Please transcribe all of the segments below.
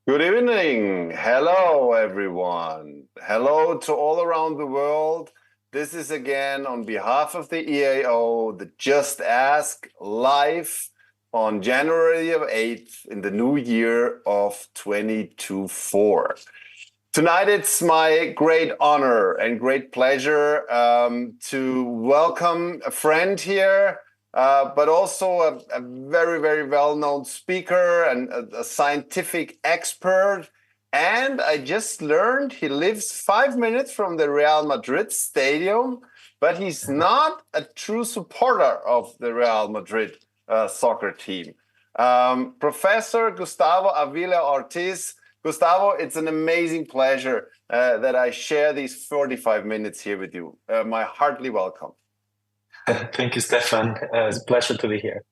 Good evening. Hello, everyone. Hello to all around the world. This is again on behalf of the EAO, the Just Ask live on January 8th in the new year of 2024. Tonight, it's my great honor and great pleasure to welcome a friend here, but also a very, very well-known speaker and a scientific expert. And I just learned he lives 5 minutes from the Real Madrid stadium, but he's not a true supporter of the Real Madrid soccer team. Professor Gustavo Avila-Ortiz. Gustavo, it's an amazing pleasure that I share these 45 minutes here with you. My heartily welcome. Thank you, Stefan. It's a pleasure to be here.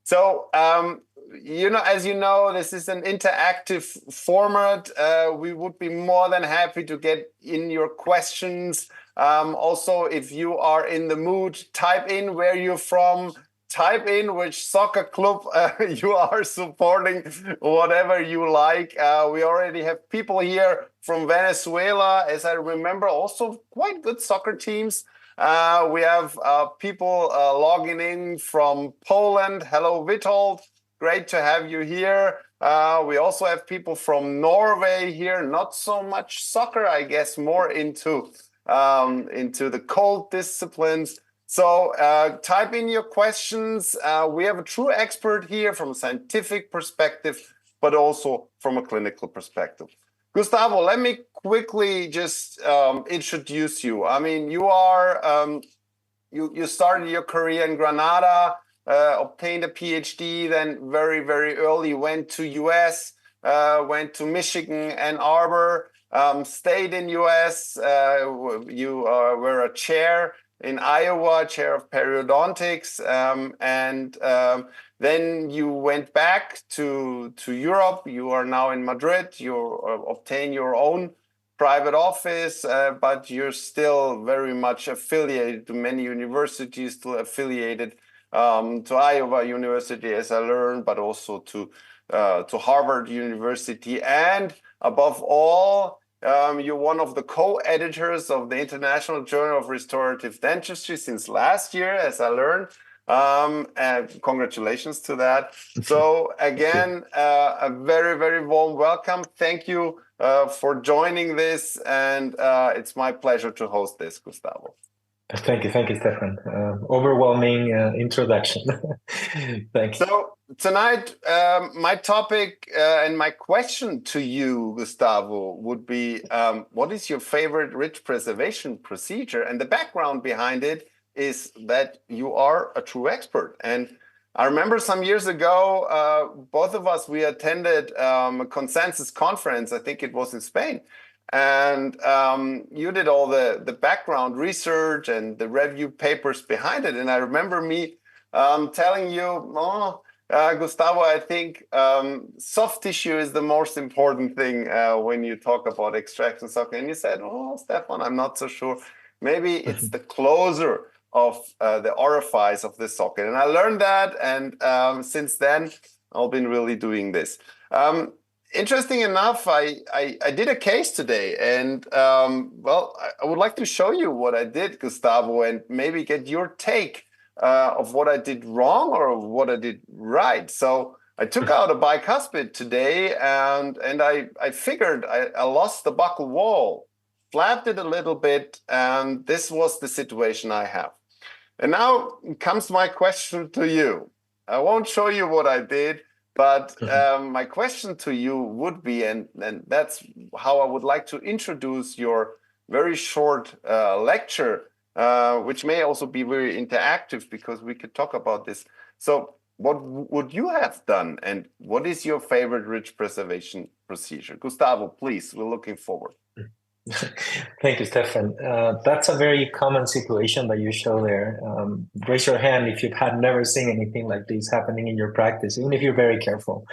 So, as you know, this is an interactive format. We would be more than happy to get in your questions. Also, if you are in the mood, type in where you're from. Type in which soccer club you are supporting, whatever you like. We already have people here from Venezuela, as I remember, also quite good soccer teams. We have people logging in from Poland. Hello, Witold. Great to have you here. We also have people from Norway here. Not so much soccer, I guess, more into the cold disciplines. So type in your questions. We have a true expert here from a scientific perspective, but also from a clinical perspective. Gustavo, let me quickly just introduce you. I mean, you are you started your career in Granada, obtained a PhD, then very, very early went to US, went to Michigan, Ann Arbor, stayed in US. You were a chair in Iowa, chair of periodontics, and then you went back to Europe. You are now in Madrid. You obtain your own private office, but you're still very much affiliated to many universities, still affiliated to Iowa University, as I learned, but also to Harvard University, and above all, you're one of the co-editors of the International Journal of Restorative Dentistry since last year, as I learned. And congratulations to that. So again, a very, very warm welcome. Thank you for joining this. And it's my pleasure to host this, Gustavo. Thank you, Stefan. Overwhelming introduction. Thanks. So tonight, my topic and my question to you, Gustavo, would be, what is your favorite ridge preservation procedure? And the background behind it is that you are a true expert. And I remember some years ago, both of us, we attended a consensus conference. I think it was in Spain. And you did all the background research and the review papers behind it. And I remember me telling you, Gustavo, I think soft tissue is the most important thing when you talk about extraction socket. And you said, Stefan, I'm not so sure. Maybe it's the closer of the orifice of the socket. And I learned that. And since then, I've been really doing this. Interesting enough, I did a case today, and I would like to show you what I did, Gustavo, and maybe get your take of what I did wrong or what I did right. So I took out a bicuspid today, and I figured I lost the buccal wall, flapped it a little bit, and this was the situation I have. And now comes my question to you. I won't show you what I did. But my question to you would be, and that's how I would like to introduce your very short lecture, which may also be very interactive because we could talk about this. So what would you have done? And what is your favorite ridge preservation procedure? Gustavo, please, we're looking forward. Thank you, Stefan. That's a very common situation that you show there. Raise your hand if you've never seen anything like this happening in your practice, even if you're very careful,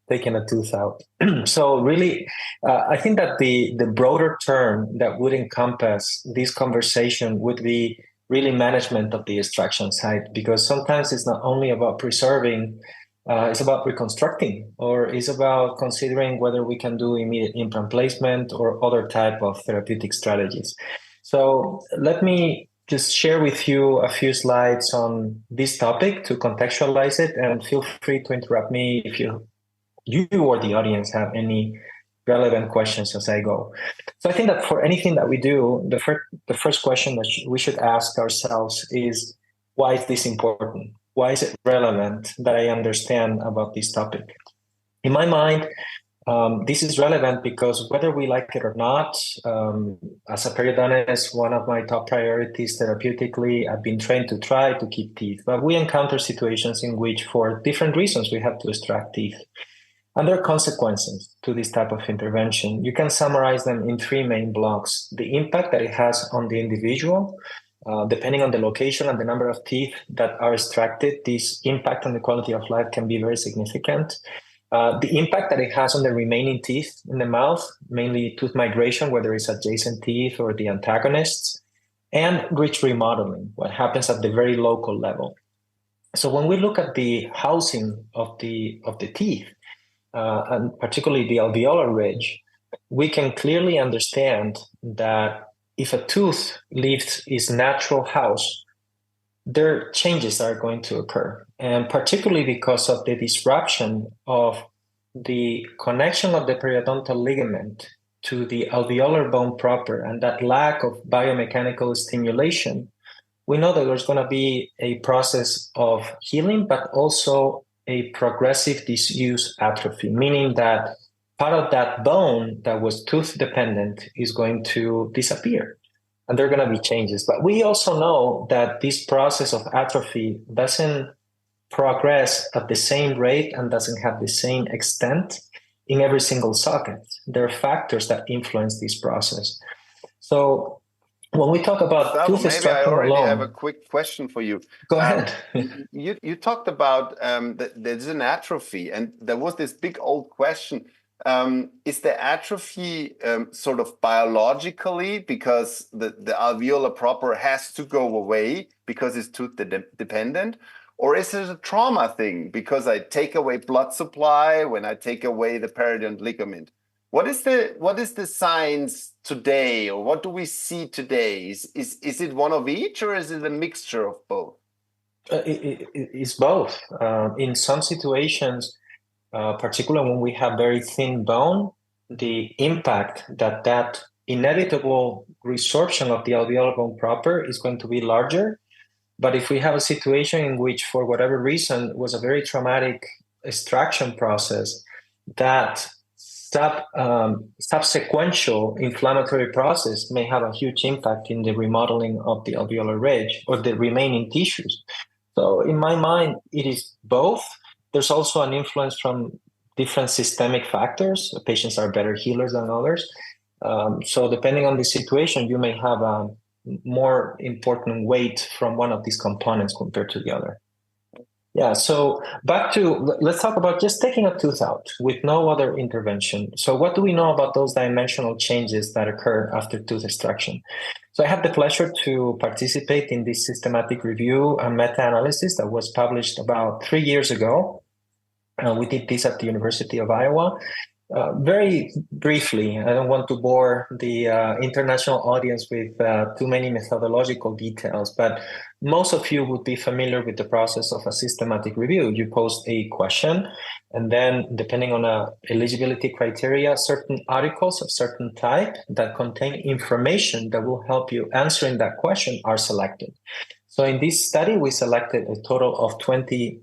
taking a tooth out. So really, I think that the broader term that would encompass this conversation would be really management of the extraction site, because sometimes it's not only about preserving is about reconstructing, or is about considering whether we can do immediate implant placement or other type of therapeutic strategies. So let me just share with you a few slides on this topic to contextualize it, and feel free to interrupt me if you or the audience have any relevant questions as I go. So I think that for anything that we do, the first question that we should ask ourselves is, why is this important? Why is it relevant that I understand about this topic? In my mind, this is relevant because whether we like it or not, as a periodontist, one of my top priorities therapeutically, I've been trained to try to keep teeth, but we encounter situations in which, for different reasons, we have to extract teeth. And there are consequences to this type of intervention. You can summarize them in three main blocks: the impact that it has on the individual. Depending on the location and the number of teeth that are extracted, this impact on the quality of life can be very significant. The impact that it has on the remaining teeth in the mouth, mainly tooth migration, whether it's adjacent teeth or the antagonists, and ridge remodeling, what happens at the very local level. So when we look at the housing of the teeth, and particularly the alveolar ridge, we can clearly understand that if a tooth leaves its natural house, there are changes that are going to occur. And particularly because of the disruption of the connection of the periodontal ligament to the alveolar bone proper, and that lack of biomechanical stimulation, we know that there's going to be a process of healing, but also a progressive disuse atrophy, meaning that part of that bone that was tooth dependent is going to disappear, and there are going to be changes. But we also know that this process of atrophy doesn't progress at the same rate and doesn't have the same extent in every single socket. There are factors that influence this process. So when we talk about Gustavo, tooth maybe I extraction already alone, have a quick question for you. Go ahead. You talked about that there's an atrophy, and there was this big old question. Is the atrophy sort of biologically, because the alveolar proper has to go away because it's tooth dependent? Or is it a trauma thing because I take away blood supply when I take away the periodontal ligament? What is the science today, or what do we see today? Is it one of each, or is it a mixture of both? It's both. In some situations, particularly when we have very thin bone, the impact that inevitable resorption of the alveolar bone proper is going to be larger. But if we have a situation in which, for whatever reason, was a very traumatic extraction process, that subsequential inflammatory process may have a huge impact in the remodeling of the alveolar ridge or the remaining tissues. So in my mind, it is both. There's also an influence from different systemic factors. Patients are better healers than others. So depending on the situation, you may have a more important weight from one of these components compared to the other. Yeah, so let's talk about just taking a tooth out with no other intervention. So what do we know about those dimensional changes that occur after tooth extraction? So I had the pleasure to participate in this systematic review and meta-analysis that was published about 3 years ago. We did this at the University of Iowa. Very briefly, I don't want to bore the international audience with too many methodological details, but most of you would be familiar with the process of a systematic review. You post a question, and then depending on eligibility criteria, certain articles of certain type that contain information that will help you answering that question are selected. So in this study, we selected a total of 20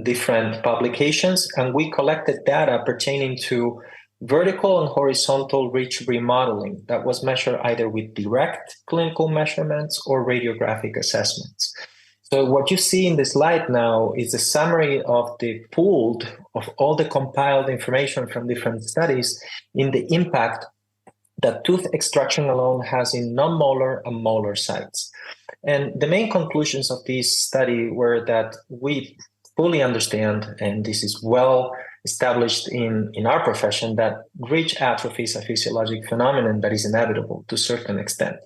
different publications, and we collected data pertaining to vertical and horizontal ridge remodeling that was measured either with direct clinical measurements or radiographic assessments. So what you see in the slide now is a summary of all the compiled information from different studies in the impact that tooth extraction alone has in non-molar and molar sites. And the main conclusions of this study were that we fully understand, and this is well established in our profession, that ridge atrophy is a physiologic phenomenon that is inevitable to a certain extent.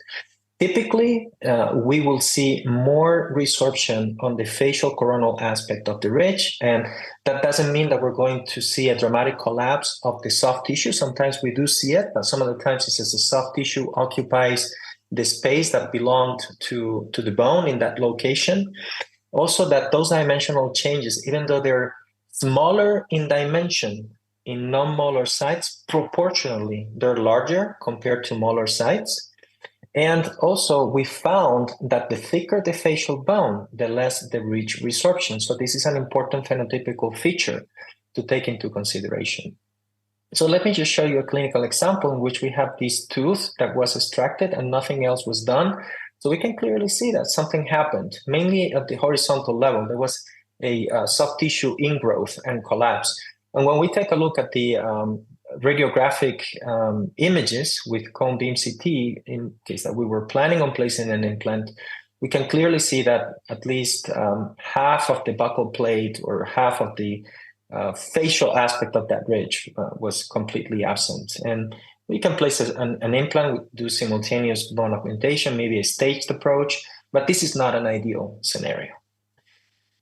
Typically, we will see more resorption on the facial coronal aspect of the ridge, and that doesn't mean that we're going to see a dramatic collapse of the soft tissue. Sometimes we do see it, but some of the times it's just the soft tissue occupies the space that belonged to the bone in that location. Also, that those dimensional changes, even though they're smaller in dimension in non-molar sites, proportionally, they're larger compared to molar sites. And also, we found that the thicker the facial bone, the less the ridge resorption. So this is an important phenotypical feature to take into consideration. So let me just show you a clinical example in which we have this tooth that was extracted and nothing else was done. So we can clearly see that something happened, mainly at the horizontal level. There was a soft tissue ingrowth and collapse. And when we take a look at the radiographic images with cone beam CT, in case that we were planning on placing an implant, we can clearly see that at least half of the buccal plate or half of the facial aspect of that ridge was completely absent. And we can place an implant, do simultaneous bone augmentation, maybe a staged approach, but this is not an ideal scenario.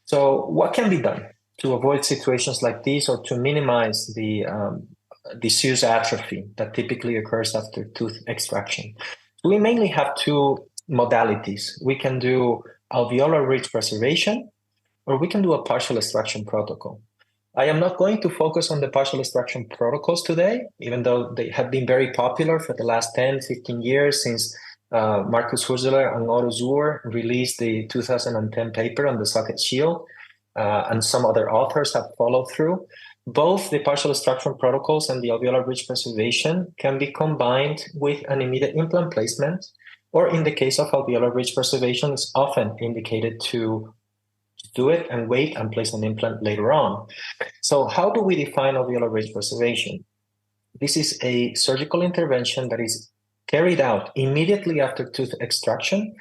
So what can be done to avoid situations like this or to minimize the disuse atrophy that typically occurs after tooth extraction? We mainly have two modalities. We can do alveolar ridge preservation, or we can do a partial extraction protocol. I am not going to focus on the partial extraction protocols today, even though they have been very popular for the last 10, 15 years since Markus Hürzeler and Otto Zuhr released the 2010 paper on the socket shield, and some other authors have followed through. Both the partial extraction protocols and the alveolar ridge preservation can be combined with an immediate implant placement, or in the case of alveolar ridge preservation, it's often indicated to do it and wait and place an implant later on. So how do we define alveolar ridge preservation? This is a surgical intervention that is carried out immediately after tooth extraction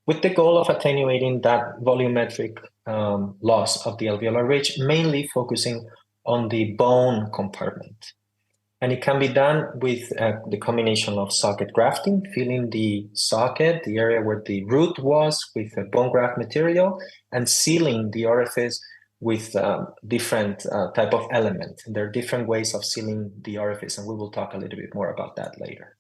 with the goal of attenuating that volumetric loss of the alveolar ridge, mainly focusing on the bone compartment. And it can be done with the combination of socket grafting, filling the socket, the area where the root was, with a bone graft material, and sealing the orifice with different type of element. There are different ways of sealing the orifice, and we will talk a little bit more about that later.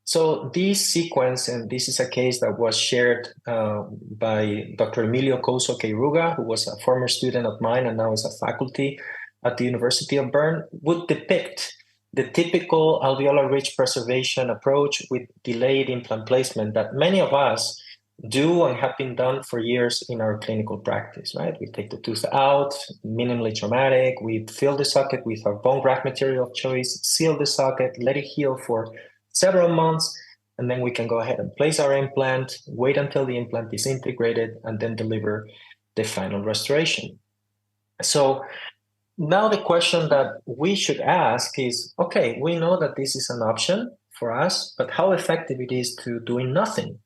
So this sequence, and this is a case that was shared by Dr. Emilio Couso Queiruga, who was a former student of mine and now is a faculty at the University of Bern, would depict the typical alveolar ridge preservation approach with delayed implant placement that many of us do and have been done for years in our clinical practice, right? We take the tooth out, minimally traumatic, we fill the socket with our bone graft material of choice, seal the socket, let it heal for several months, and then we can go ahead and place our implant, wait until the implant is integrated, and then deliver the final restoration. So now the question that we should ask is, okay, we know that this is an option for us, but how effective it is to doing nothing?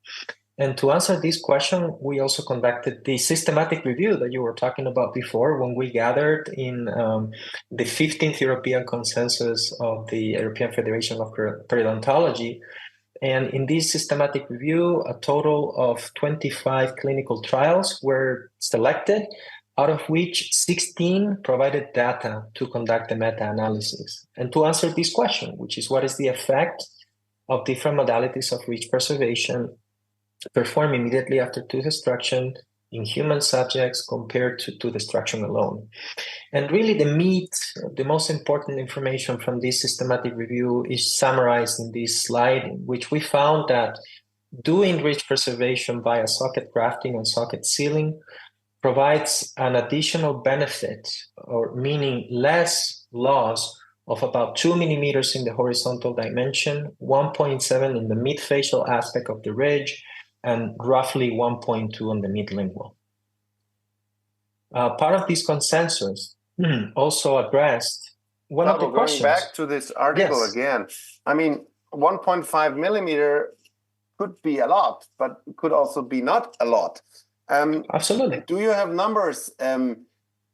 And to answer this question, we also conducted the systematic review that you were talking about before when we gathered in the 15th European Consensus of the European Federation of Periodontology. And in this systematic review, a total of 25 clinical trials were selected, out of which 16 provided data to conduct a meta-analysis. And to answer this question, which is what is the effect of different modalities of ridge preservation performed immediately after tooth extraction in human subjects compared to tooth extraction alone. And really the most important information from this systematic review is summarized in this slide, in which we found that doing ridge preservation via socket grafting and socket sealing provides an additional benefit, or meaning less loss of about 2 millimeters in the horizontal dimension, 1.7 in the mid-facial aspect of the ridge, and roughly 1.2 on the mid-lingual. Part of this consensus also addressed one of the questions. Going back to this article again, I mean, 1.5 millimeter could be a lot, but could also be not a lot. Absolutely. Do you have numbers?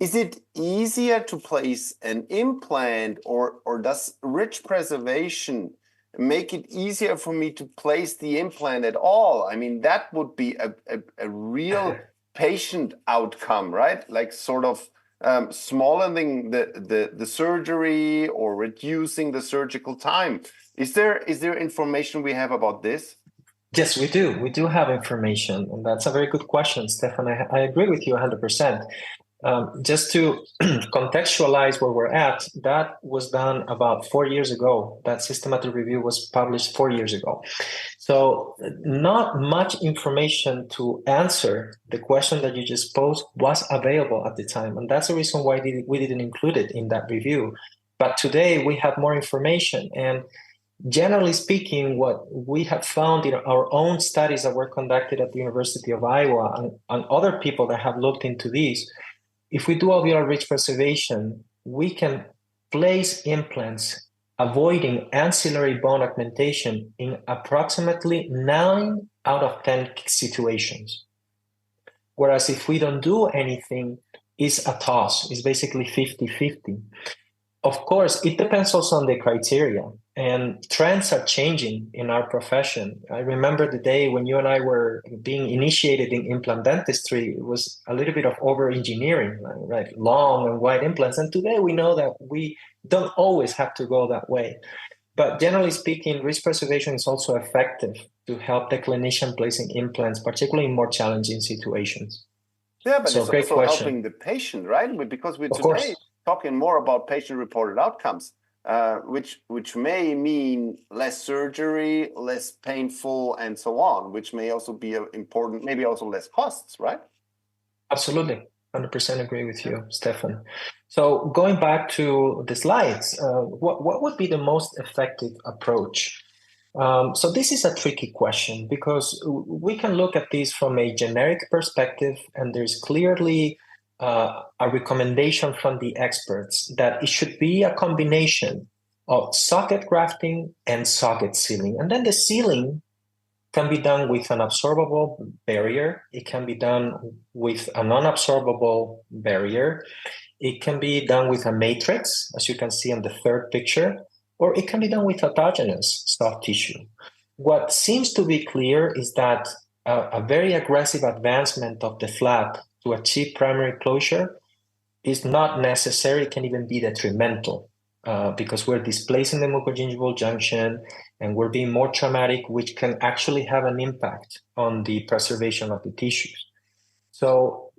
Is it easier to place an implant, or does ridge preservation make it easier for me to place the implant at all. I mean, that would be a real patient outcome, right? Like sort of smaller the surgery or reducing the surgical time. Is there information we have about this? Yes, we do. We do have information, and that's a very good question, Stefan. I agree with you 100%. Just to contextualize where we're at, that was done about 4 years ago. That systematic review was published 4 years ago. So not much information to answer the question that you just posed was available at the time. And that's the reason why we didn't include it in that review. But today we have more information. And generally speaking, what we have found in our own studies that were conducted at the University of Iowa and other people that have looked into this, if we do alveolar ridge preservation, we can place implants avoiding ancillary bone augmentation in approximately 9 out of 10 situations. Whereas if we don't do anything, it's a toss. It's basically 50-50. Of course, it depends also on the criteria, and trends are changing in our profession. I remember the day when you and I were being initiated in implant dentistry, it was a little bit of over-engineering, right? Long and wide implants. And today we know that we don't always have to go that way. But generally speaking, ridge preservation is also effective to help the clinician placing implants, particularly in more challenging situations. Yeah, but so it's also helping the patient, right? Because we're today talking more about patient-reported outcomes, which may mean less surgery, less painful, and so on, which may also be important, maybe also less costs, right? Absolutely. 100% agree with you, Stefan. So going back to the slides, what would be the most effective approach? So this is a tricky question because we can look at this from a generic perspective, and there's clearly a recommendation from the experts that it should be a combination of socket grafting and socket sealing. And then the sealing can be done with an absorbable barrier. It can be done with a non-absorbable barrier. It can be done with a matrix, as you can see in the third picture, or it can be done with autogenous soft tissue. What seems to be clear is that a very aggressive advancement of the flap to achieve primary closure is not necessary. It can even be detrimental because we're displacing the mucogingival junction and we're being more traumatic, which can actually have an impact on the preservation of the tissues. So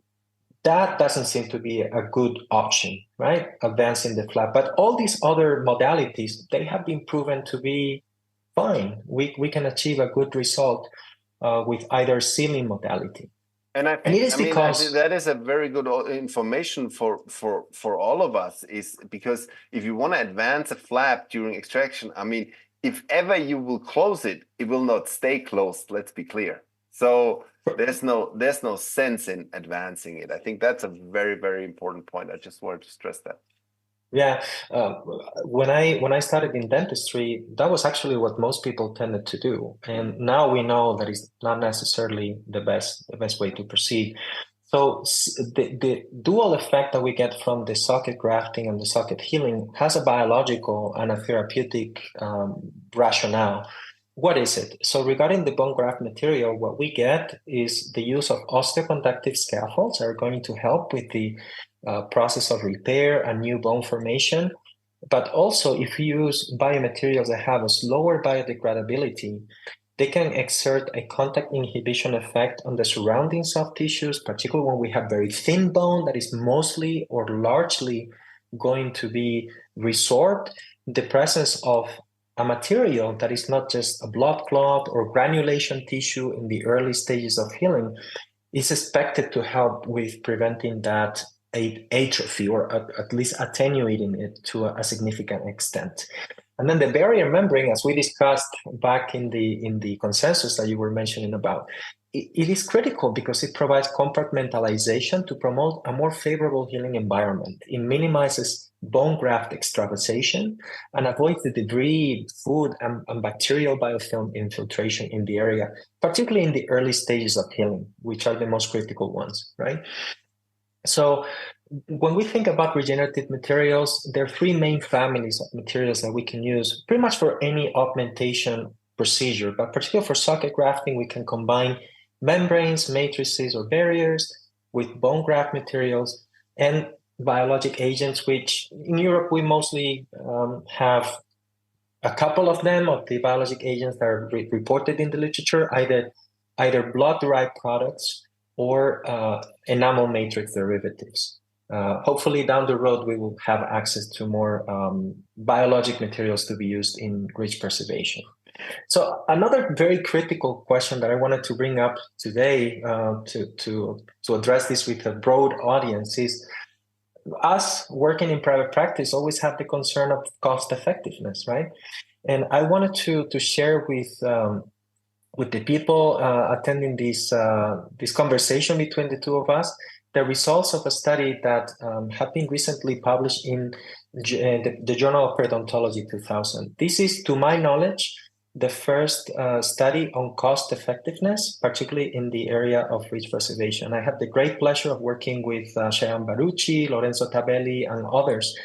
that doesn't seem to be a good option, right? Advancing the flap. But all these other modalities, they have been proven to be fine. We can achieve a good result with either sealing modality. And I think, I mean, that is a very good information for all of us, is because if you want to advance a flap during extraction, I mean, if ever you will close it, it will not stay closed. Let's be clear. So there's no sense in advancing it. I think that's a very, very important point. I just wanted to stress that. Yeah, when I started in dentistry, that was actually what most people tended to do, and now we know that it's not necessarily the best way to proceed. So the dual effect that we get from the socket grafting and the socket healing has a biological and a therapeutic rationale. What is it? So regarding the bone graft material, what we get is the use of osteoconductive scaffolds are going to help with the process of repair and new bone formation. But also, if you use biomaterials that have a slower biodegradability, they can exert a contact inhibition effect on the surrounding soft tissues, particularly when we have very thin bone that is mostly or largely going to be resorbed. The presence of a material that is not just a blood clot or granulation tissue in the early stages of healing is expected to help with preventing that atrophy, or at least attenuating it to a significant extent. And then the barrier membrane, as we discussed back in the consensus that you were mentioning about, it is critical because it provides compartmentalization to promote a more favorable healing environment. It minimizes bone graft extravasation and avoids the debris, food, and bacterial biofilm infiltration in the area, particularly in the early stages of healing, which are the most critical ones, right? So when we think about regenerative materials, there are three main families of materials that we can use pretty much for any augmentation procedure, but particularly for socket grafting, we can combine membranes, matrices, or barriers with bone graft materials and biologic agents, which in Europe we mostly have a couple of them of the biologic agents that are reported in the literature, either blood-derived products or enamel matrix derivatives. Hopefully down the road, we will have access to more biologic materials to be used in ridge preservation. So another very critical question that I wanted to bring up today to address this with a broad audience is us working in private practice always have the concern of cost effectiveness, right? And I wanted to share with the people attending this conversation between the two of us the results of a study that have been recently published in the Journal of Periodontology 2000. This is, to my knowledge, the first study on cost effectiveness, particularly in the area of ridge preservation. I had the great pleasure of working with Cheyenne Barucci, Lorenzo Tabelli, and others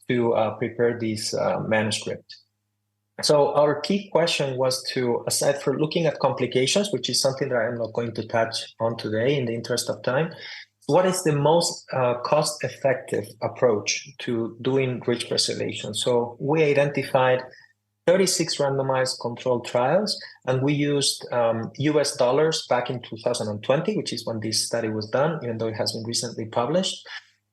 to prepare this manuscript. So our key question was to, aside for looking at complications, which is something that I'm not going to touch on today in the interest of time, what is the most cost-effective approach to doing ridge preservation? So we identified 36 randomized controlled trials, and we used US dollars back in 2020, which is when this study was done, even though it has been recently published,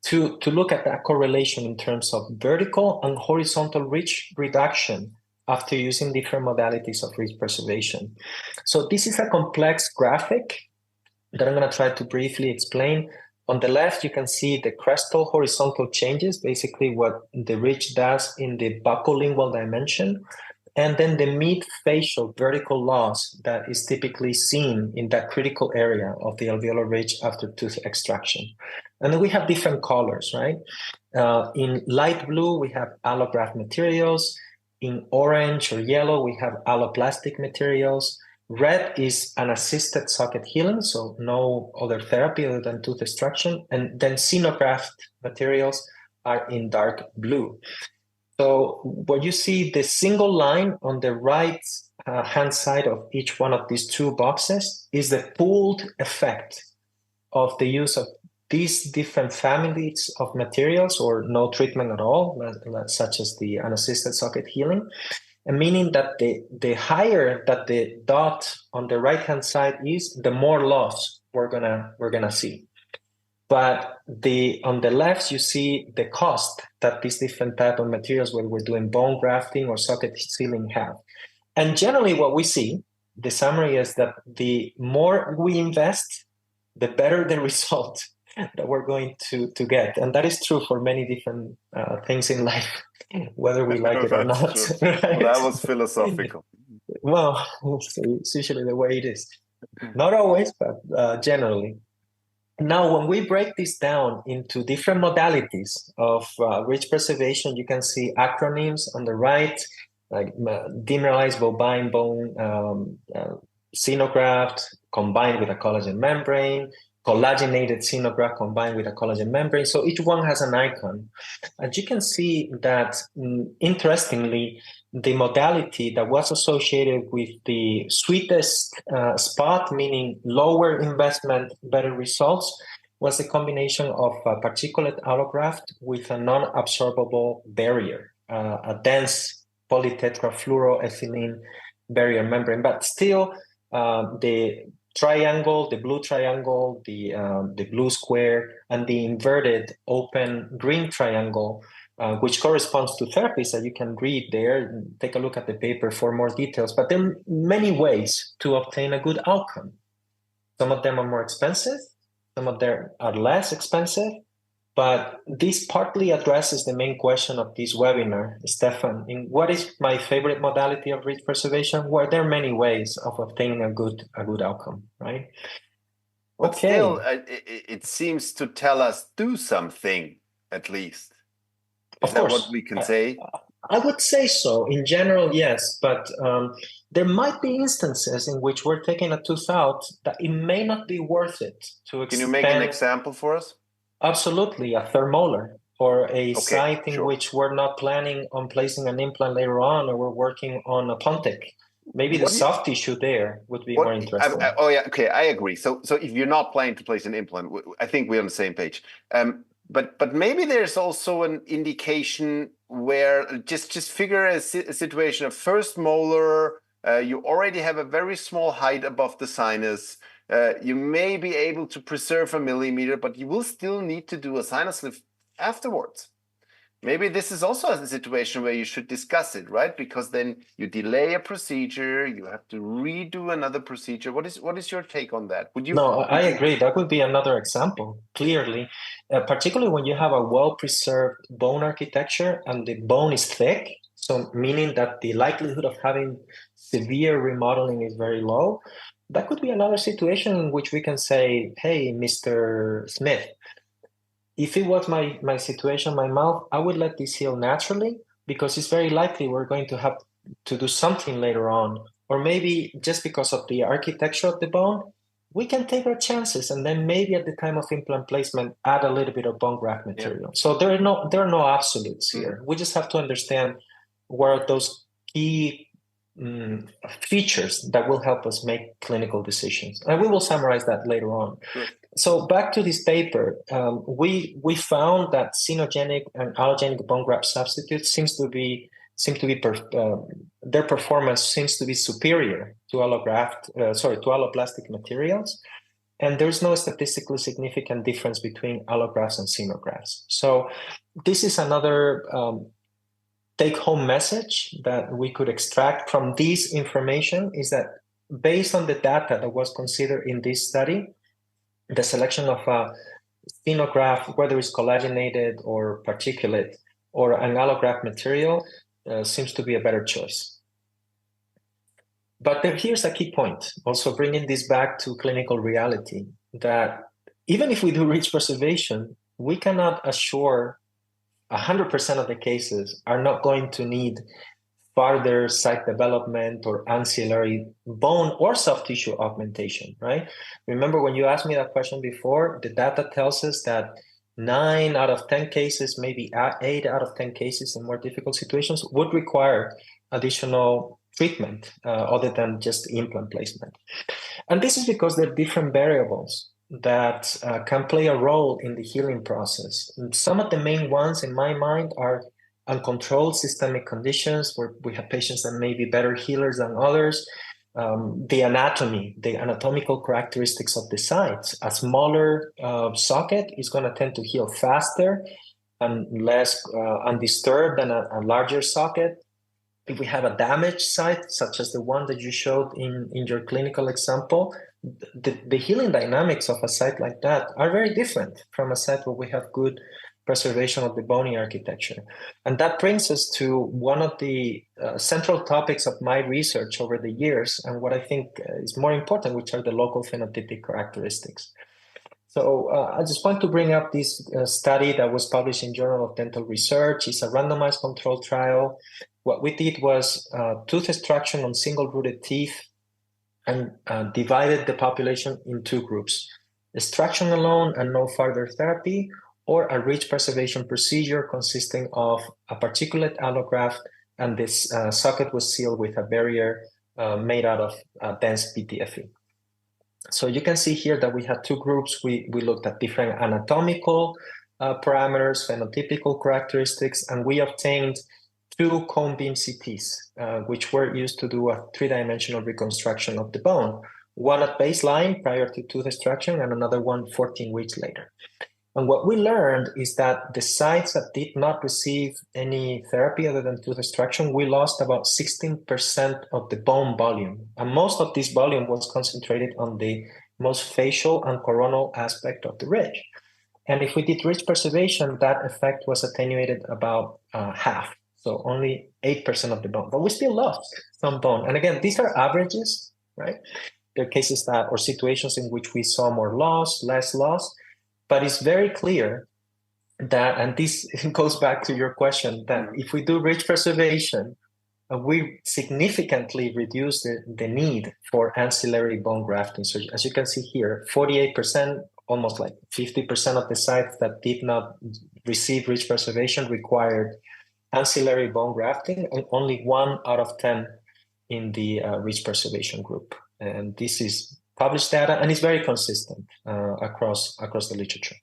to look at that correlation in terms of vertical and horizontal ridge reduction after using different modalities of ridge preservation. So this is a complex graphic that I'm going to try to briefly explain. On the left, you can see the crestal horizontal changes, basically what the ridge does in the buccolingual dimension, and then the mid-facial vertical loss that is typically seen in that critical area of the alveolar ridge after tooth extraction. And then we have different colors, right? In light blue, we have allograft materials. In orange or yellow, we have alloplastic materials. Red is an assisted socket healing, so no other therapy other than tooth extraction. And then xenograft materials are in dark blue. So what you see, the single line on the right hand side of each one of these two boxes is the pooled effect of the use of these different families of materials or no treatment at all, such as the unassisted socket healing. And meaning that the higher that the dot on the right-hand side is, the more loss we're gonna see. But on the left, you see the cost that these different type of materials, whether we're doing bone grafting or socket sealing, have. And generally what we see, the summary is that the more we invest, the better the result that we're going to get. And that is true for many different things in life, whether we like it or not. Right? Well, that was philosophical. Well, it's usually the way it is. Not always, but generally. Now, when we break this down into different modalities of ridge preservation, you can see acronyms on the right, like demineralized bovine bone xenograft combined with a collagen membrane, collagenated xenograft combined with a collagen membrane. So each one has an icon. And you can see that, interestingly, the modality that was associated with the sweetest spot, meaning lower investment, better results, was a combination of a particulate allograft with a non-absorbable barrier, a dense polytetrafluoroethylene barrier membrane. But still, the triangle, the blue triangle, the blue square, and the inverted open green triangle, which corresponds to therapies that you can read there. Take a look at the paper for more details. But there are many ways to obtain a good outcome. Some of them are more expensive, some of them are less expensive, but this partly addresses the main question of this webinar, Stefan. In what is my favorite modality of ridge preservation? Well, there are many ways of obtaining a good outcome, right? But still, it seems to tell us do something, at least. Is that what we can say? I would say so. In general, yes. But there might be instances in which we're taking a tooth out that it may not be worth it to expand. Can you make an example for us? Absolutely, a thermolar or a Okay, site in sure. which we're not planning on placing an implant later on, or we're working on a pontic. Maybe the What do you, soft tissue there would be more what? interesting. Oh yeah, okay, I agree. So if you're not planning to place an implant, I think we're on the same page. But maybe there's also an indication where just figure a situation of first molar. You already have a very small height above the sinus. You may be able to preserve a millimeter, but you will still need to do a sinus lift afterwards. Maybe this is also a situation where you should discuss it, right? Because then you delay a procedure, you have to redo another procedure. What is your take on that? No, I Would you? agree. That would be another example, clearly, particularly when you have a well-preserved bone architecture and the bone is thick, so meaning that the likelihood of having severe remodeling is very low. That could be another situation in which we can say, hey, Mr. Smith, if it was my situation, my mouth, I would let this heal naturally because it's very likely we're going to have to do something later on. Or maybe just because of the architecture of the bone, we can take our chances and then maybe at the time of implant placement, add a little bit of bone graft material. Yeah. So there are no absolutes here. We just have to understand where those key features that will help us make clinical decisions. And we will summarize that later on. Sure. So back to this paper, we found that xenogenic and allogenic bone graft substitutes their performance seems to be superior to alloplastic materials, and there's no statistically significant difference between allografts and xenografts. So this is another take-home message that we could extract from this information is that based on the data that was considered in this study, the selection of a xenograft, whether it's collagenated or particulate or an allograft material, seems to be a better choice. But here's a key point, also bringing this back to clinical reality, that even if we do ridge preservation, we cannot assure 100% of the cases are not going to need further site development or ancillary bone or soft tissue augmentation, right? Remember when you asked me that question before, the data tells us that 9 out of 10 cases, maybe 8 out of 10 cases in more difficult situations would require additional treatment other than just implant placement. And this is because there are different variables that can play a role in the healing process. And some of the main ones in my mind are uncontrolled systemic conditions where we have patients that may be better healers than others. The anatomy, the anatomical characteristics of the sites. A smaller socket is going to tend to heal faster and less undisturbed than a larger socket. If we have a damaged site, such as the one that you showed in your clinical example, the healing dynamics of a site like that are very different from a site where we have good preservation of the bony architecture. And that brings us to one of the central topics of my research over the years, and what I think is more important, which are the local phenotypic characteristics. So I just want to bring up this study that was published in Journal of Dental Research. It's a randomized controlled trial. What we did was tooth extraction on single-rooted teeth and divided the population in 2 groups, extraction alone and no further therapy, or a ridge preservation procedure consisting of a particulate allograft, and this socket was sealed with a barrier made out of dense PTFE. So you can see here that we had 2 groups. We looked at different anatomical parameters, phenotypical characteristics, and we obtained 2 cone beam CTs, which were used to do a 3-dimensional reconstruction of the bone, one at baseline prior to tooth extraction and another one 14 weeks later. And what we learned is that the sites that did not receive any therapy other than tooth extraction, we lost about 16% of the bone volume. And most of this volume was concentrated on the most facial and coronal aspect of the ridge. And if we did ridge preservation, that effect was attenuated about half. So only 8% of the bone, but we still lost some bone. And again, these are averages, right? There are cases that, or situations in which we saw more loss, less loss, but it's very clear that, and this goes back to your question, that if we do ridge preservation, we significantly reduce the need for ancillary bone grafting. So as you can see here, 48% almost like 50% of the sites that did not receive ridge preservation required ancillary bone grafting, and only 1 out of 10 in the ridge preservation group. And this is published data, and it's very consistent across the literature.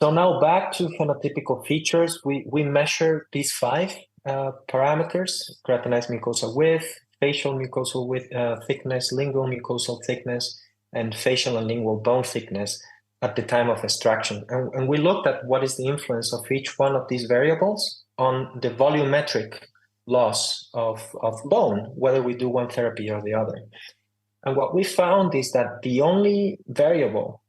So now back to phenotypical features. We measure these 5 parameters: keratinized mucosal width, facial mucosal width, thickness, lingual mucosal thickness, and facial and lingual bone thickness at the time of extraction. And we looked at what is the influence of each one of these variables on the volumetric loss of bone, whether we do one therapy or the other. And what we found is that the only variable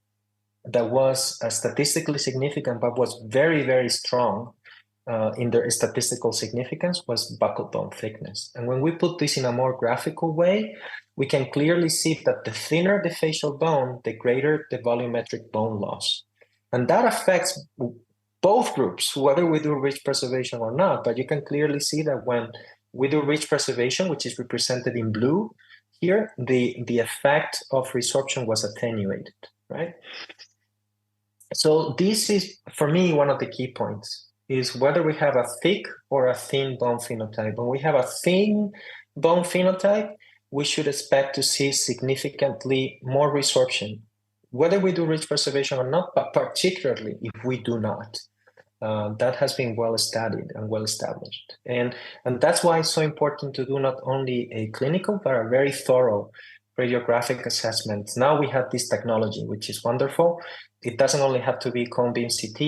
that was statistically significant but was very, very strong in their statistical significance was buccal bone thickness. And when we put this in a more graphical way, we can clearly see that the thinner the facial bone, the greater the volumetric bone loss. And that affects both groups, whether we do ridge preservation or not. But you can clearly see that when we do ridge preservation, which is represented in blue here, the effect of resorption was attenuated, right? So this is, for me, one of the key points, is whether we have a thick or a thin bone phenotype. When we have a thin bone phenotype, we should expect to see significantly more resorption, whether we do ridge preservation or not, but particularly if we do not. That has been well studied and well established. And that's why it's so important to do not only a clinical, but a very thorough radiographic assessment. Now we have this technology, which is wonderful. It doesn't only have to be cone beam CT,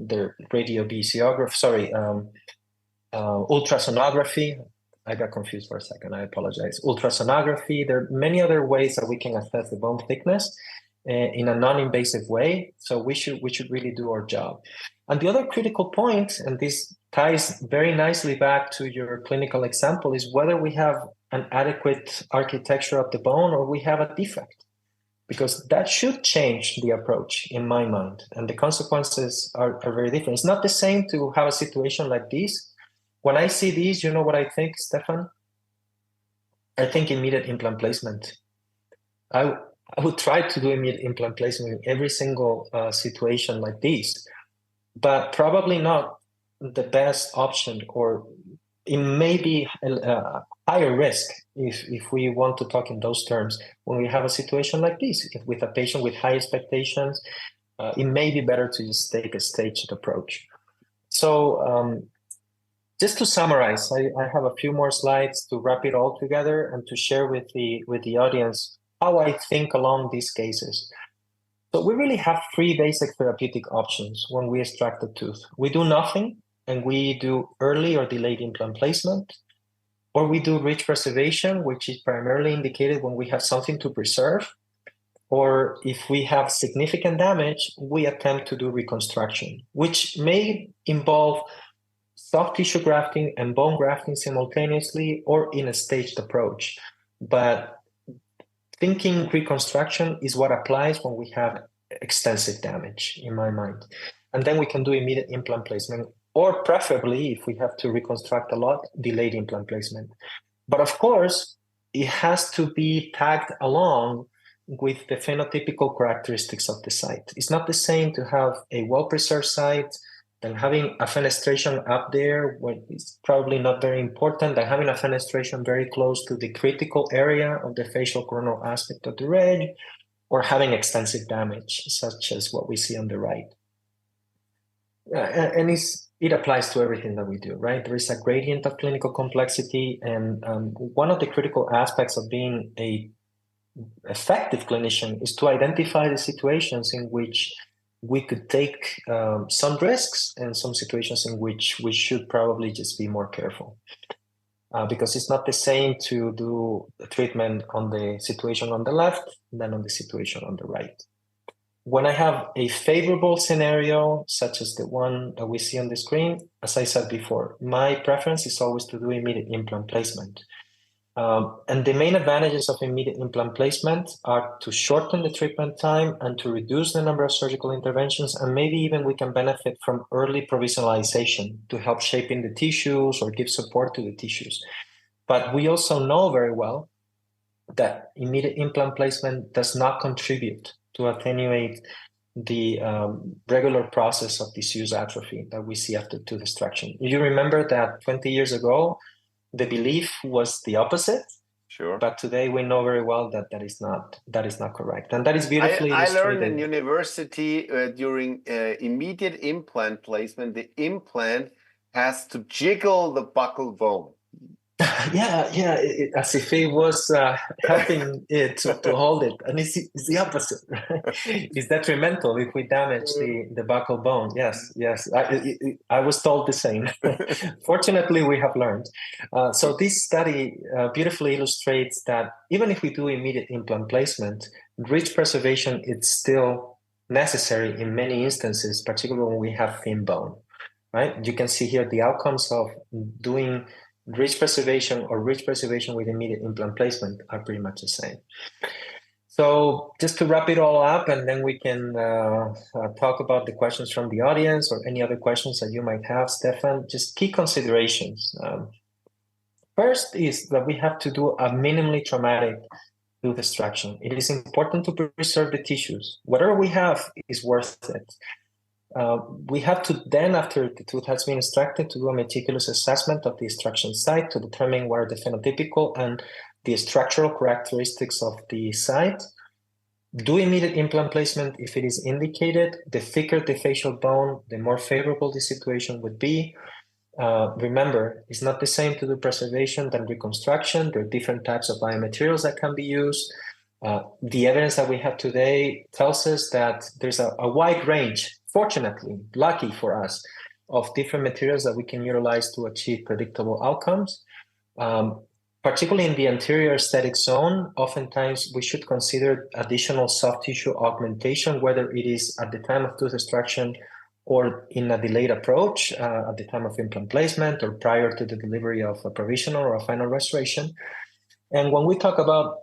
the ultrasonography. I got confused for a second, I apologize. Ultrasonography, there are many other ways that we can assess the bone thickness in a non-invasive way. So we should really do our job. And the other critical point, and this ties very nicely back to your clinical example, is whether we have an adequate architecture of the bone or we have a defect, because that should change the approach in my mind. And the consequences are very different. It's not the same to have a situation like this. When I see these, you know what I think, Stefan? I think immediate implant placement. I would try to do immediate implant placement in every single situation like this, but probably not the best option, or it may be a higher risk if we want to talk in those terms. When we have a situation like this, with a patient with high expectations, it may be better to just take a staged approach. So just to summarize, I have a few more slides to wrap it all together and to share with the audience how I think along these cases. So we really have 3 basic therapeutic options when we extract the tooth. We do nothing, and we do early or delayed implant placement, or we do ridge preservation, which is primarily indicated when we have something to preserve, or if we have significant damage, we attempt to do reconstruction, which may involve soft tissue grafting and bone grafting simultaneously or in a staged approach. But thinking reconstruction is what applies when we have extensive damage, in my mind. And then we can do immediate implant placement, or preferably, if we have to reconstruct a lot, delayed implant placement. But of course, it has to be tagged along with the phenotypical characteristics of the site. It's not the same to have a well-preserved site than having a fenestration up there, where it's probably not very important, than having a fenestration very close to the critical area of the facial coronal aspect of the ridge, or having extensive damage, such as what we see on the right. And it applies to everything that we do, right? There is a gradient of clinical complexity, and one of the critical aspects of being an effective clinician is to identify the situations in which we could take some risks and some situations in which we should probably just be more careful. Because it's not the same to do a treatment on the situation on the left than on the situation on the right. When I have a favorable scenario, such as the one that we see on the screen, as I said before, my preference is always to do immediate implant placement. And the main advantages of immediate implant placement are to shorten the treatment time and to reduce the number of surgical interventions, and maybe even we can benefit from early provisionalization to help shaping the tissues or give support to the tissues. But we also know very well that immediate implant placement does not contribute to attenuate the regular process of disuse atrophy that we see after tooth extraction. You remember that 20 years ago, the belief was the opposite. Sure. But today we know very well that that is not correct, and that is beautifully illustrated. I learned in university during immediate implant placement, the implant has to jiggle the buccal bone. Yeah, as if it was helping it to hold it, and it's the opposite. It's detrimental if we damage the buccal bone. Yes. I was told the same. Fortunately, we have learned. So this study beautifully illustrates that even if we do immediate implant placement, ridge preservation is still necessary in many instances, particularly when we have thin bone. Right? You can see here the outcomes of doing ridge preservation or ridge preservation with immediate implant placement are pretty much the same. So just to wrap it all up, and then we can talk about the questions from the audience or any other questions that you might have, Stefan, just key considerations. First is that we have to do a minimally traumatic tooth extraction. It is important to preserve the tissues. Whatever we have is worth it. We have to then, after the tooth has been extracted, to do a meticulous assessment of the extraction site to determine what are the phenotypical and the structural characteristics of the site. Do immediate implant placement if it is indicated. The thicker the facial bone, the more favorable the situation would be. Remember, it's not the same to do preservation than reconstruction. There are different types of biomaterials that can be used. The evidence that we have today tells us that there's a wide range, fortunately, lucky for us, of different materials that we can utilize to achieve predictable outcomes. Particularly in the anterior aesthetic zone, oftentimes we should consider additional soft tissue augmentation, whether it is at the time of tooth extraction or in a delayed approach at the time of implant placement or prior to the delivery of a provisional or a final restoration. And when we talk about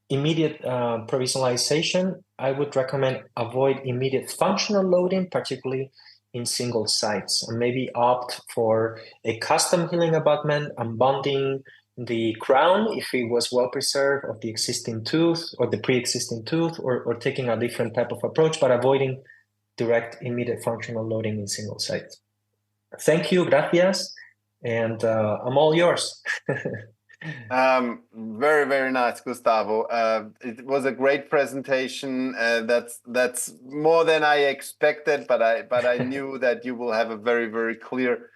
immediate provisionalization, I would recommend avoid immediate functional loading, particularly in single sites, and maybe opt for a custom healing abutment and bonding the crown, if it was well preserved, of the existing tooth or the pre-existing tooth, or taking a different type of approach, but avoiding direct immediate functional loading in single sites. Thank you, gracias, and I'm all yours. Very, very nice, Gustavo. It was a great presentation. That's more than I expected, but I knew that you will have a very, very clear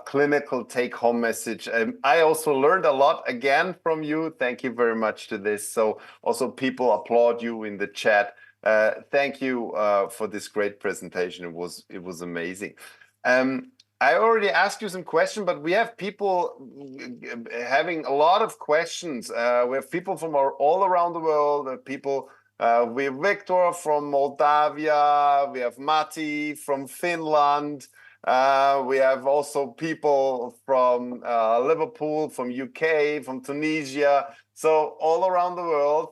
clinical take-home message. I also learned a lot again from you. Thank you very much to this. So also people applaud you in the chat. Thank you for this great presentation. It was amazing. I already asked you some questions, but we have people having a lot of questions. We have people from all around the world. We have Victor from Moldavia. We have Matti from Finland. We have also people from Liverpool, from UK, from Tunisia. So all around the world.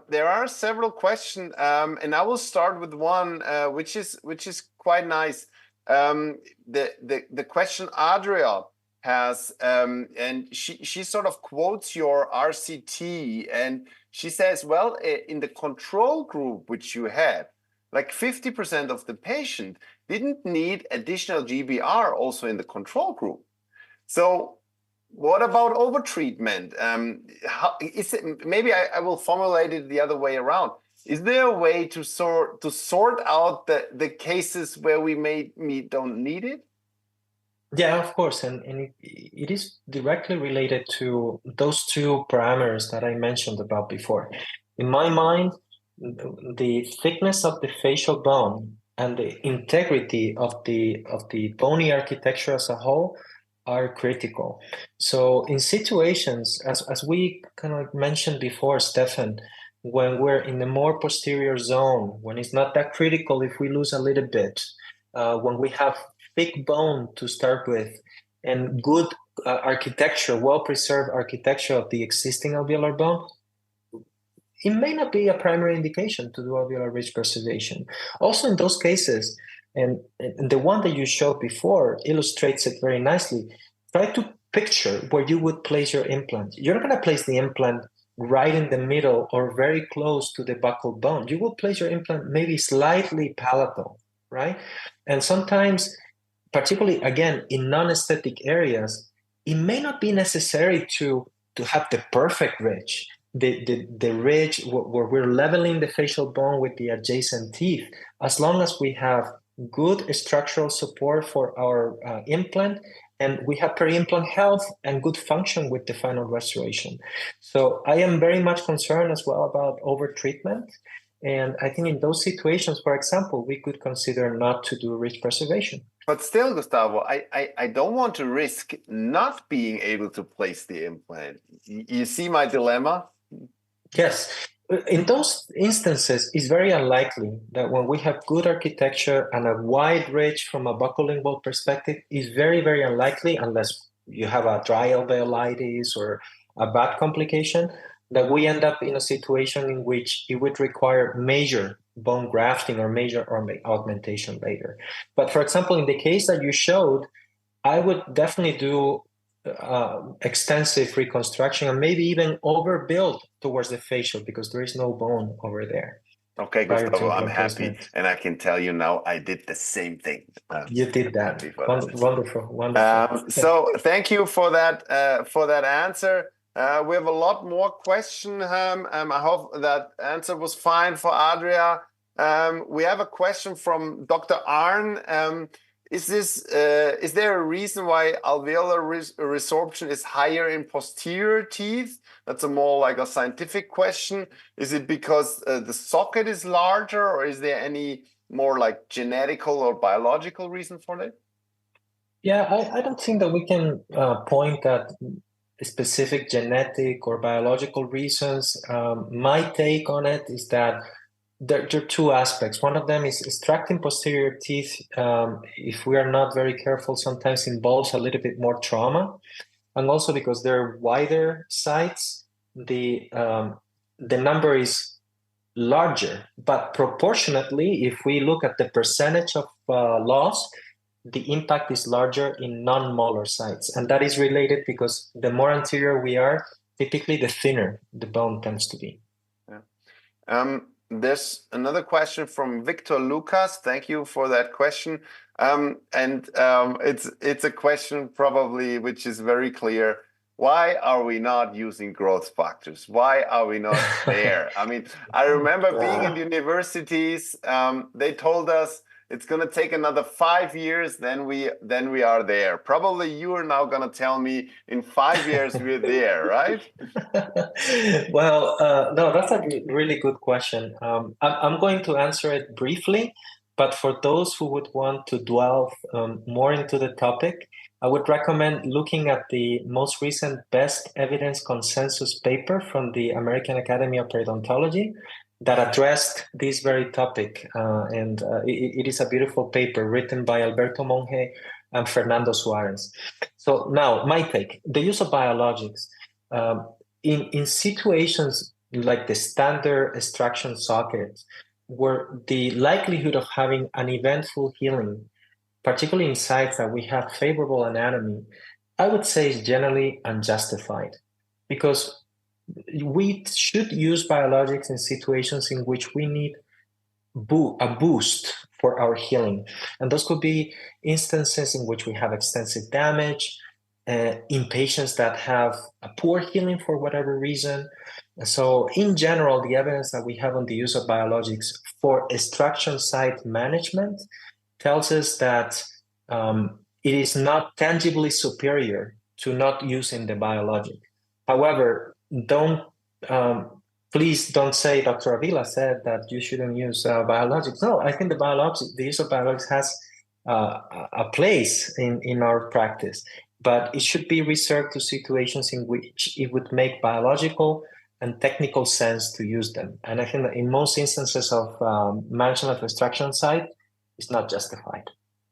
There are several questions, and I will start with one, which is quite nice. The question Adria has, and she sort of quotes your RCT, and she says, well, in the control group which you had, like 50% of the patient didn't need additional GBR also in the control group. So what about overtreatment? Maybe I will formulate it the other way around. Is there a way to sort out the cases where we don't need it? Yeah, of course, and it is directly related to those two parameters that I mentioned about before. In my mind, the thickness of the facial bone and the integrity of the bony architecture as a whole are critical. So in situations, as we kind of mentioned before, Stefan, when we're in the more posterior zone, when it's not that critical if we lose a little bit, when we have thick bone to start with and good architecture, well-preserved architecture of the existing alveolar bone, it may not be a primary indication to do alveolar ridge preservation. Also in those cases, and the one that you showed before illustrates it very nicely, try to picture where you would place your implant. You're not going to place the implant right in the middle or very close to the buccal bone, you will place your implant maybe slightly palatal, right? And sometimes, particularly again in non-aesthetic areas, it may not be necessary to have the perfect ridge, the ridge where we're leveling the facial bone with the adjacent teeth, as long as we have good structural support for our implant, and we have peri-implant health and good function with the final restoration. So I am very much concerned as well about over-treatment. And I think in those situations, for example, we could consider not to do ridge preservation. But still, Gustavo, I don't want to risk not being able to place the implant. You see my dilemma? Yes. In those instances, it's very unlikely that when we have good architecture and a wide ridge from a buccolingual perspective, is very, very unlikely, unless you have a dry alveolitis or a bad complication, that we end up in a situation in which it would require major bone grafting or major augmentation later. But for example, in the case that you showed, I would definitely do extensive reconstruction and maybe even overbuild towards the facial because there is no bone over there. Okay, Gustavo, I'm happy, and I can tell you now I did the same thing. You did that. Wonderful. So thank you for that answer. We have a lot more questions. I hope that answer was fine for Adria. We have a question from Dr. Arn. Is there a reason why alveolar resorption is higher in posterior teeth? That's a more like a scientific question. Is it because the socket is larger, or is there any more like genetical or biological reason for that? Yeah, I don't think that we can point at specific genetic or biological reasons. My take on it is that there are two aspects. One of them is extracting posterior teeth, if we are not very careful, sometimes involves a little bit more trauma. And also because they're wider sites, the number is larger. But proportionately, if we look at the percentage of loss, the impact is larger in non-molar sites. And that is related because the more anterior we are, typically the thinner the bone tends to be. Yeah. There's another question from Victor Lucas. Thank you for that question. It's a question probably which is very clear. Why are we not using growth factors? Why are we not there? I mean, I remember being in universities. They told us it's going to take another 5 years, then we are there. Probably you are now going to tell me in 5 years we're there, right? Well, no, that's a really good question. I'm going to answer it briefly, but for those who would want to delve more into the topic, I would recommend looking at the most recent best evidence consensus paper from the American Academy of Periodontology that addressed this very topic. It is a beautiful paper written by Alberto Monge and Fernando Suarez. So now, my take, the use of biologics. In situations like the standard extraction socket, where the likelihood of having an eventful healing, particularly in sites that we have favorable anatomy, I would say is generally unjustified, because we should use biologics in situations in which we need a boost for our healing. And those could be instances in which we have extensive damage, in patients that have a poor healing for whatever reason. So in general, the evidence that we have on the use of biologics for extraction site management tells us that it is not tangibly superior to not using the biologic. However, please don't say Dr. Avila said that you shouldn't use biologics. No, I think the use of biologics has a place in our practice, but it should be reserved to situations in which it would make biological and technical sense to use them. And I think that in most instances of management of extraction site, it's not justified.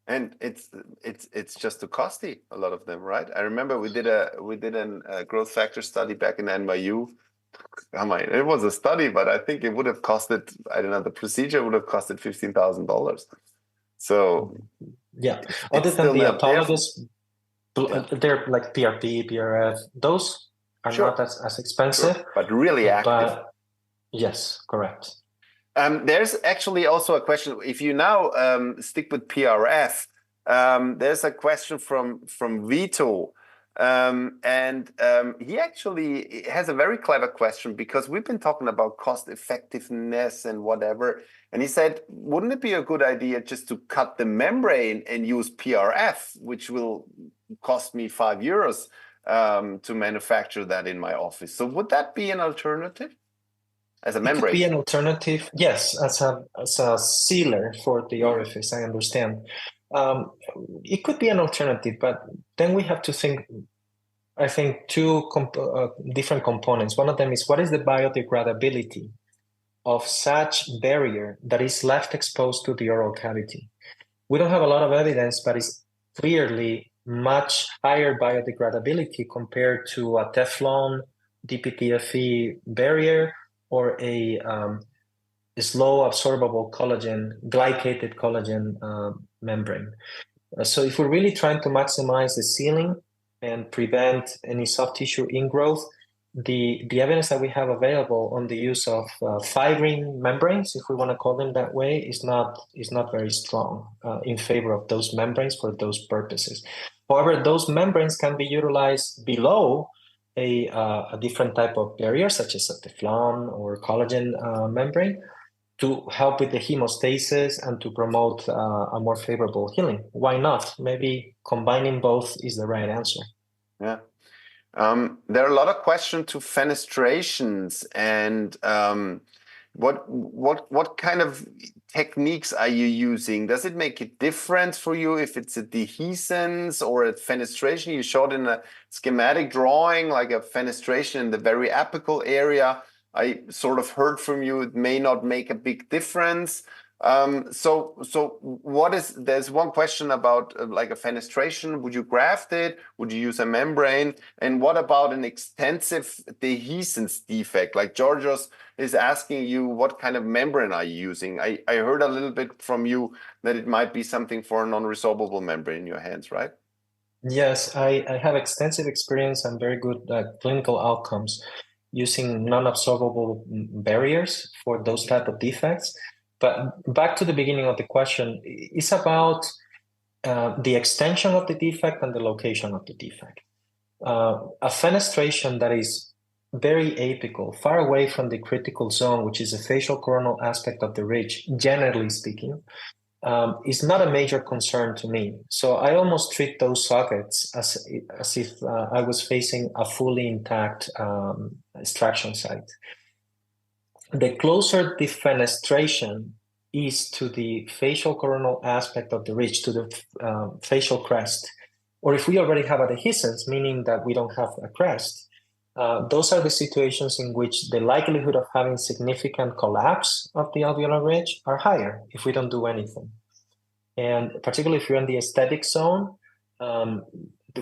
And it's just too costly, a lot of them, right? I remember we did a growth factor study back in NYU. It was a study, but I think it would have costed, I don't know, the procedure would have costed $15,000. So yeah, other than the autologous, they're like PRP, PRF. Those are Sure. not as expensive. Sure. But really active. But yes, correct. There's actually also a question. If you now stick with PRF, there's a question from Vito. He actually has a very clever question, because we've been talking about cost effectiveness and whatever. And he said, wouldn't it be a good idea just to cut the membrane and use PRF, which will cost me €5 to manufacture that in my office? So would that be an alternative? As a membrane? It could be an alternative, yes, as a sealer for the orifice, I understand. It could be an alternative, but then we have to think, I think, two different components. One of them is, what is the biodegradability of such barrier that is left exposed to the oral cavity? We don't have a lot of evidence, but it's clearly much higher biodegradability compared to a Teflon DPTFE barrier or a slow absorbable collagen, glycated collagen membrane. So if we're really trying to maximize the sealing and prevent any soft tissue ingrowth, the evidence that we have available on the use of fibrine membranes, if we want to call them that way, is not very strong in favor of those membranes for those purposes. However, those membranes can be utilized below a different type of barrier, such as a Teflon or collagen membrane, to help with the hemostasis and to promote a more favorable healing. Why not? Maybe combining both is the right answer. Yeah. There are a lot of questions to fenestrations, and what kind of techniques are you using? Does it make a difference for you if it's a dehiscence or a fenestration? You showed in a schematic drawing like a fenestration in the very apical area. I sort of heard from you it may not make a big difference. So what is, there's one question about like a fenestration. Would you graft it? Would you use a membrane? And what about an extensive dehiscence defect? Like Georgios is asking you, what kind of membrane are you using? I heard a little bit from you that it might be something for a non-resorbable membrane in your hands, right? Yes, I have extensive experience and very good clinical outcomes using non-absorbable barriers for those type of defects. But back to the beginning of the question, it's about the extension of the defect and the location of the defect. A fenestration that is very apical, far away from the critical zone, which is the facial coronal aspect of the ridge, generally speaking, is not a major concern to me. So I almost treat those sockets as if I was facing a fully intact extraction site. The closer the fenestration is to the facial coronal aspect of the ridge, to the facial crest, or if we already have a dehiscence, meaning that we don't have a crest, those are the situations in which the likelihood of having significant collapse of the alveolar ridge are higher if we don't do anything. And particularly if you're in the aesthetic zone,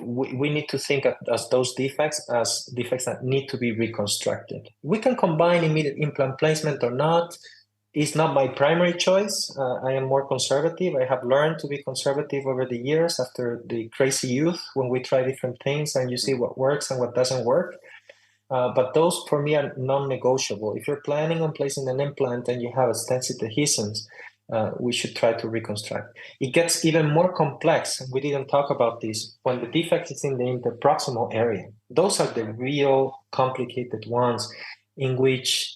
we need to think of those defects as defects that need to be reconstructed. We can combine immediate implant placement or not. It's not my primary choice. I am more conservative. I have learned to be conservative over the years after the crazy youth, when we try different things and you see what works and what doesn't work. But those for me are non-negotiable. If you're planning on placing an implant and you have extensive dehiscence, we should try to reconstruct. It gets even more complex. We didn't talk about this. When the defect is in the interproximal area, those are the real complicated ones in which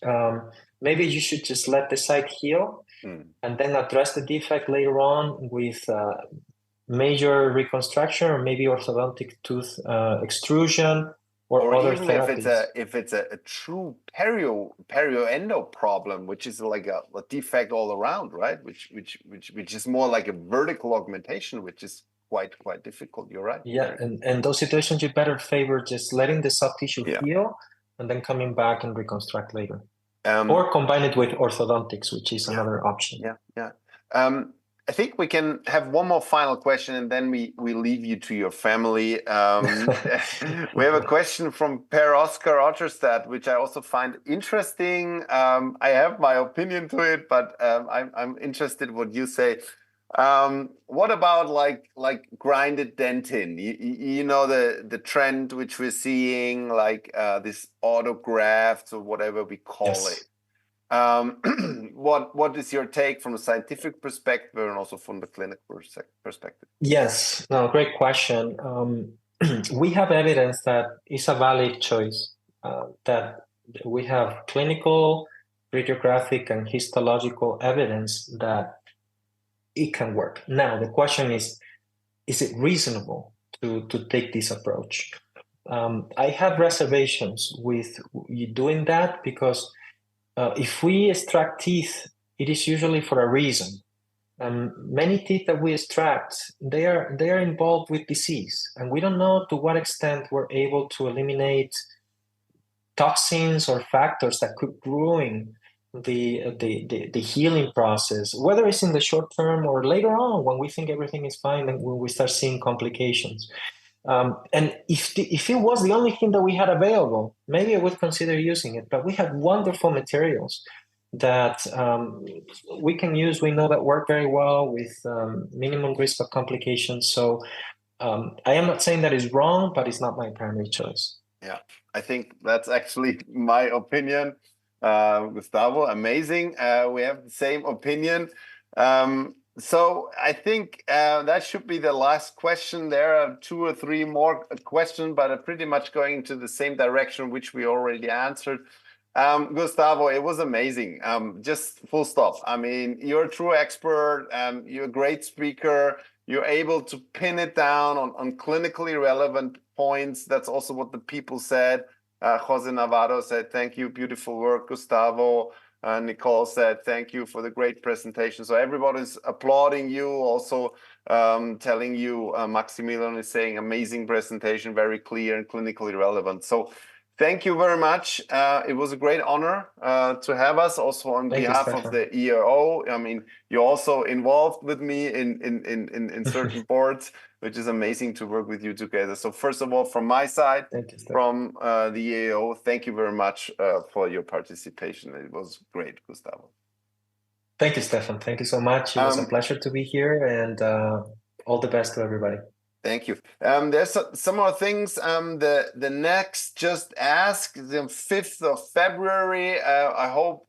maybe you should just let the site heal and then address the defect later on with major reconstruction or maybe orthodontic tooth extrusion. Or other even therapies. if it's a true perioendo problem, which is like a defect all around, right? Which is more like a vertical augmentation, which is quite difficult. You're right. Yeah, and those situations you better favor just letting the soft tissue heal and then coming back and reconstruct later, or combine it with orthodontics, which is another option. Yeah. I think we can have one more final question, and then we leave you to your family. We have a question from Per Oscar Otterstad, which I also find interesting. I have my opinion to it, but I'm interested what you say. What about like grinded dentin? You know the trend which we're seeing, like this autografts or whatever we call it. Yes. What is your take from a scientific perspective and also from the clinical perspective? Yes. No, great question. We have evidence that it's a valid choice, that we have clinical, radiographic, and histological evidence that it can work. Now, the question is it reasonable to take this approach? I have reservations with you doing that because if we extract teeth, it is usually for a reason. Many teeth that we extract, they are involved with disease, and we don't know to what extent we're able to eliminate toxins or factors that could ruin the healing process, whether it's in the short term or later on when we think everything is fine and when we start seeing complications. And if it was the only thing that we had available, maybe I would consider using it. But we have wonderful materials that we can use. We know that work very well with minimum risk of complications. So I am not saying that is wrong, but it's not my primary choice. Yeah, I think that's actually my opinion, Gustavo. Amazing. We have the same opinion. So I think that should be the last question. There are 2 or 3 more questions, but are pretty much going into the same direction, which we already answered. Gustavo, it was amazing. Just full stop. I mean, you're a true expert. You're a great speaker. You're able to pin it down on clinically relevant points. That's also what the people said. Jose Navarro said, thank you, beautiful work, Gustavo. Nicole said, thank you for the great presentation. So everybody's applauding you, also telling you, Maximilian is saying, amazing presentation, very clear and clinically relevant. So thank you very much. It was a great honor to have us also on behalf of the EAO. I mean, you're also involved with me in certain boards, which is amazing to work with you together. So first of all, from my side, from the EAO, thank you very much for your participation. It was great, Gustavo. Thank you, Stefan. Thank you so much. It was a pleasure to be here, and all the best to everybody. Thank you. There's some more things. The next Just Ask, the 5th of February. I hope,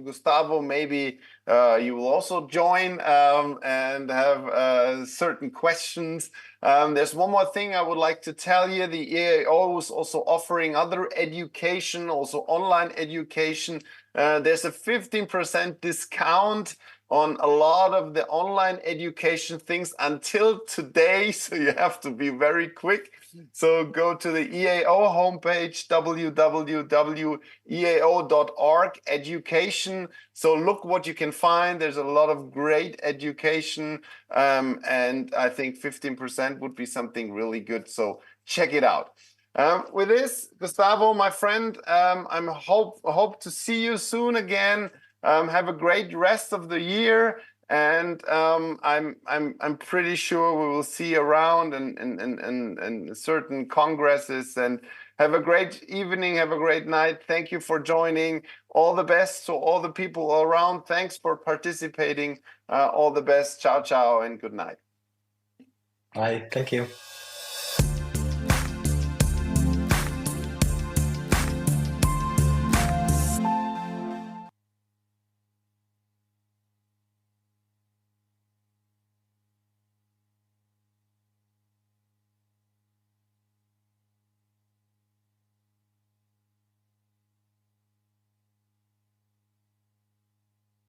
Gustavo, maybe you will also join and have certain questions. There's one more thing I would like to tell you. The EAO is also offering other education, also online education. There's a 15% discount on a lot of the online education things until today, so you have to be very quick. So go to the EAO homepage, www.eao.org, education. So look what you can find. There's a lot of great education, and I think 15% would be something really good. So check it out. With this, Gustavo, my friend, I hope to see you soon again. Have a great rest of the year, and I'm pretty sure we will see you around in certain congresses. And have a great evening, have a great night. Thank you for joining. All the best to all the people around. Thanks for participating. All the best. Ciao, ciao, and good night. Bye. Thank you.